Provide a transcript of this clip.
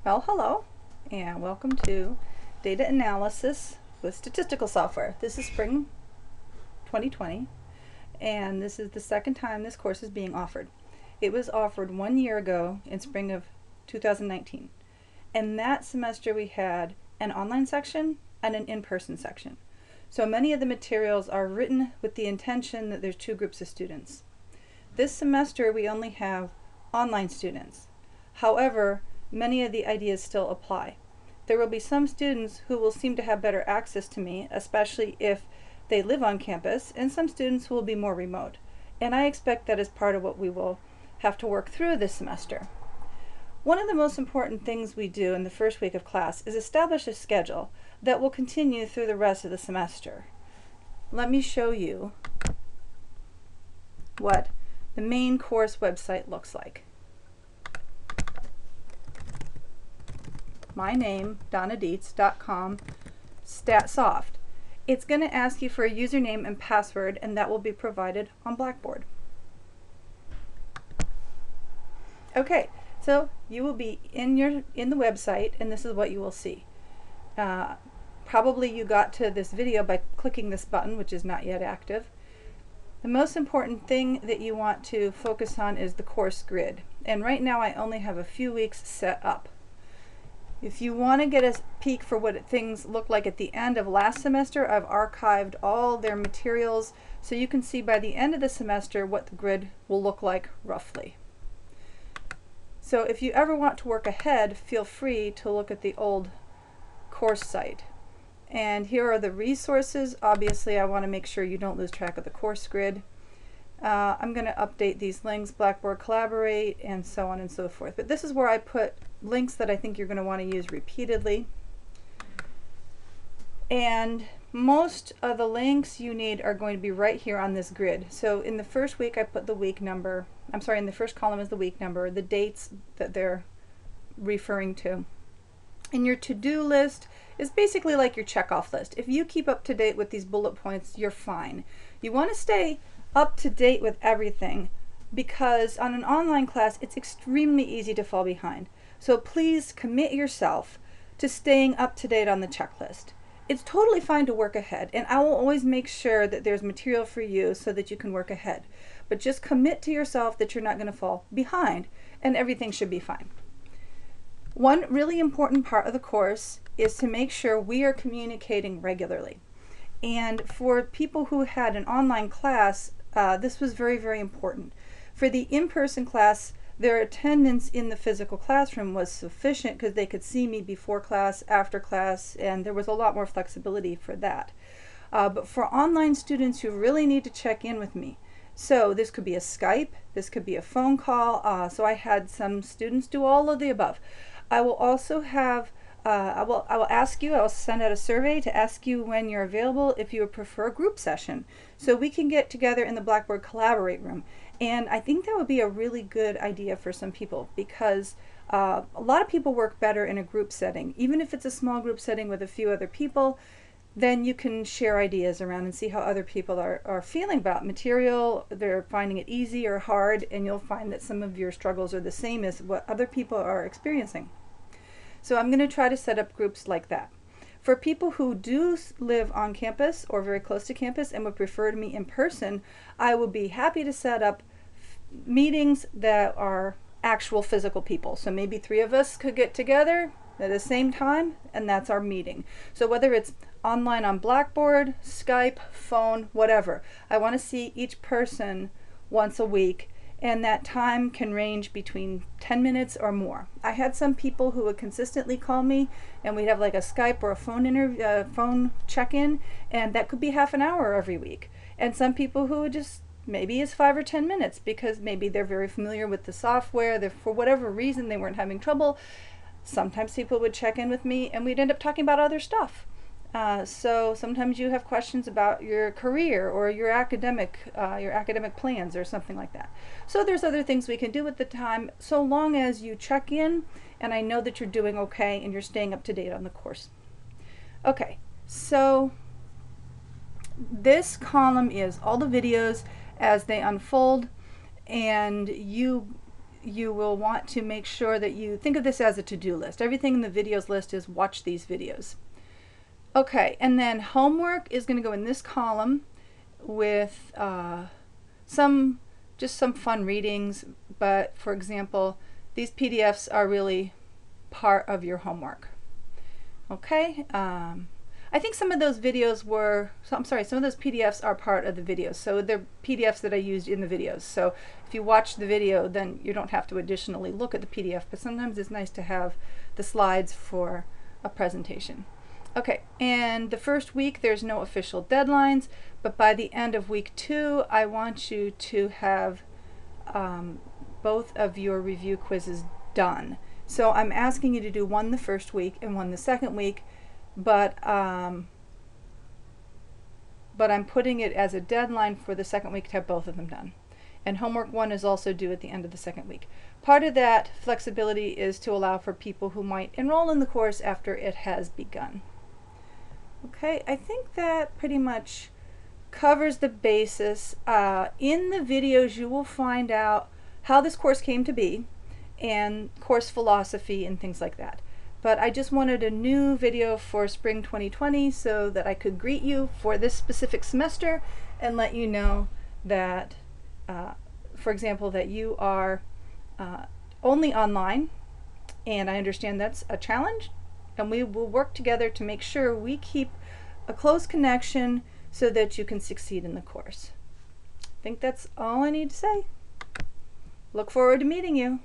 Well, hello, and welcome to Data Analysis with Statistical Software. This is spring 2020, and this is the second time this course is being offered. It was offered 1 year ago in spring of 2019, and that semester we had an online section and an in-person section. So many of the materials are written with the intention that there's two groups of students. This semester we only have online students. However, many of the ideas still apply. There will be some students who will seem to have better access to me, especially if they live on campus, and some students who will be more remote. And I expect that is part of what we will have to work through this semester. One of the most important things we do in the first week of class is establish a schedule that will continue through the rest of the semester. Let me show you what the main course website looks like. My name, donnadietz.com, StatSoft. It's going to ask you for a username and password, and that will be provided on Blackboard. Okay, so you will be in the website, and this is what you will see. Probably you got to this video by clicking this button, which is not yet active. The most important thing that you want to focus on is the course grid, and right now I only have a few weeks set up. If you want to get a peek for what things look like at the end of last semester, I've archived all their materials so you can see by the end of the semester what the grid will look like roughly. So if you ever want to work ahead, feel free to look at the old course site. And here are the resources. Obviously, I want to make sure you don't lose track of the course grid. I'm going to update these links, Blackboard Collaborate, and so on and so forth. But this is where I put links that I think you're going to want to use repeatedly. And most of the links you need are going to be right here on this grid. So in the first week I put the week number, in the first column is the week number, the dates that they're referring to. And your to-do list is basically like your check-off list. If you keep up to date with these bullet points, you're fine. You want to stay up to date with everything, because on an online class it's extremely easy to fall behind. So please commit yourself to staying up to date on the checklist. It's totally fine to work ahead, and I will always make sure that there's material for you so that you can work ahead. But just commit to yourself that you're not going to fall behind, and everything should be fine. One really important part of the course is to make sure we are communicating regularly. And for people who had an online class, this was very, very important. For the in-person class, their attendance in the physical classroom was sufficient because they could see me before class, after class, and there was a lot more flexibility for that. But for online students who really need to check in with me, so this could be a Skype, this could be a phone call, so I had some students do all of the above. I will also have I will ask you, I will send out a survey to ask you when you're available if you would prefer a group session. So we can get together in the Blackboard Collaborate room. And I think that would be a really good idea for some people, because a lot of people work better in a group setting. Even if it's a small group setting with a few other people, then you can share ideas around and see how other people are feeling about material. They're finding it easy or hard, and you'll find that some of your struggles are the same as what other people are experiencing. So I'm going to try to set up groups like that. For people who do live on campus or very close to campus and would prefer to meet in person, I will be happy to set up meetings that are actual physical people. So maybe 3 of us could get together at the same time, and that's our meeting. So whether it's online on Blackboard, Skype, phone, whatever, I want to see each person once a week, and that time can range between 10 minutes or more. I had some people who would consistently call me, and we'd have like a Skype or a phone check-in, and that could be half an hour every week. And some people who would just, maybe it's 5 or 10 minutes, because maybe they're very familiar with the software, for whatever reason they weren't having trouble. Sometimes people would check in with me and we'd end up talking about other stuff. So sometimes you have questions about your career or your academic plans or something like that. So there's other things we can do with the time, so long as you check in and I know that you're doing okay and you're staying up to date on the course. Okay, so this column is all the videos as they unfold, and you will want to make sure that you think of this as a to-do list. Everything in the videos list is watch these videos. Okay, and then homework is going to go in this column with just some fun readings, but for example, these PDFs are really part of your homework. Okay, I think some of those videos were, some of those PDFs are part of the videos, so they're PDFs that I used in the videos. So if you watch the video, then you don't have to additionally look at the PDF, but sometimes it's nice to have the slides for a presentation. Okay, and the first week there's no official deadlines, but by the end of week 2 I want you to have both of your review quizzes done. So I'm asking you to do one the first week and one the second week, but I'm putting it as a deadline for the second week to have both of them done. And homework 1 is also due at the end of the second week. Part of that flexibility is to allow for people who might enroll in the course after it has begun. Okay, I think that pretty much covers the basis. In the videos you will find out how this course came to be and course philosophy and things like that. But I just wanted a new video for spring 2020 so that I could greet you for this specific semester and let you know that, for example, that you are only online, and I understand that's a challenge, and we will work together to make sure we keep a close connection so that you can succeed in the course. I think that's all I need to say. Look forward to meeting you.